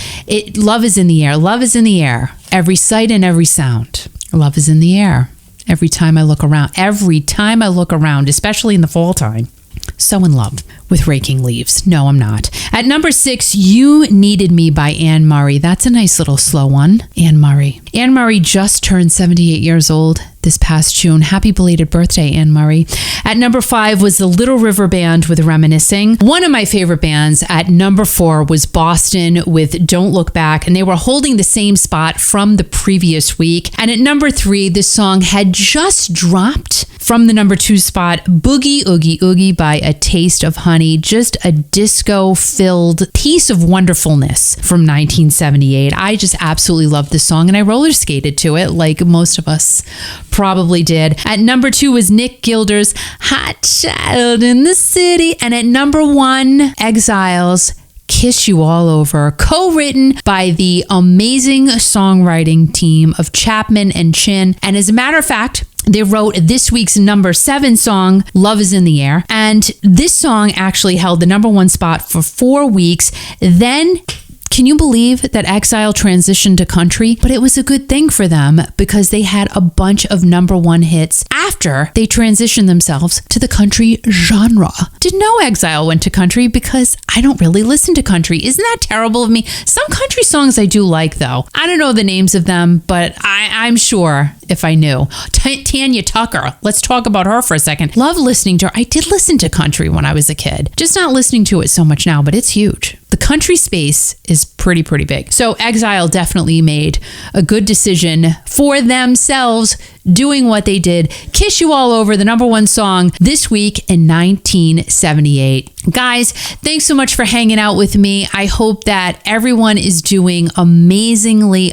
Love is in the air. Love is in the air. Every sight and every sound. Love is in the air. Every time I look around. Every time I look around, especially in the fall time. So in love with raking leaves. No, I'm not. At number 6, You Needed Me by Anne Murray. That's a nice little slow one. Anne Murray. Anne Murray just turned 78 years old this past June. Happy belated birthday, Anne Murray. At number 5 was the Little River Band with Reminiscing. One of my favorite bands at number 4 was Boston with Don't Look Back, and they were holding the same spot from the previous week. And at number 3, this song had just dropped from the number 2 spot, Boogie Oogie Oogie by A Taste of Honey. Just a disco-filled piece of wonderfulness from 1978. I just absolutely love this song, and I roller skated to it like most of us probably did. At number 2 was Nick Gilder's Hot Child in the City. And at number 1, Exiles, Kiss You All Over, co-written by the amazing songwriting team of Chapman and Chin. And as a matter of fact, they wrote this week's number 7 song, Love is in the Air. And this song actually held the number 1 spot for 4 weeks. Then, can you believe that Exile transitioned to country? But it was a good thing for them because they had a bunch of number 1 hits after they transitioned themselves to the country genre. Didn't know Exile went to country because I don't really listen to country. Isn't that terrible of me? Some country songs I do like, though. I don't know the names of them, but I'm sure if I knew. Tanya Tucker. Let's talk about her for a second. Love listening to her. I did listen to country when I was a kid. Just not listening to it so much now, but it's huge. The country space is pretty big. So Exile definitely made a good decision for themselves doing what they did. Kiss You All Over, the number 1 song this week in 1978. Guys, thanks so much for hanging out with me. I hope that everyone is doing amazingly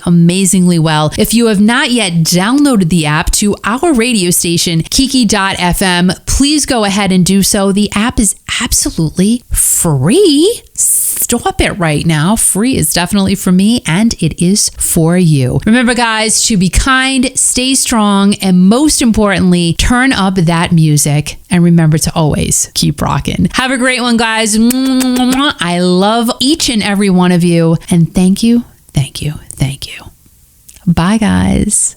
well. If you have not yet downloaded the app to our radio station, Kiki.fm, please go ahead and do so. The app is absolutely free. Stop it right now. Free is definitely for me, and it is for you. Remember, guys, to be kind, stay strong, and most importantly, turn up that music. And remember to always keep rocking. Have a great one, guys. I love each and every one of you. And thank you. Bye, guys.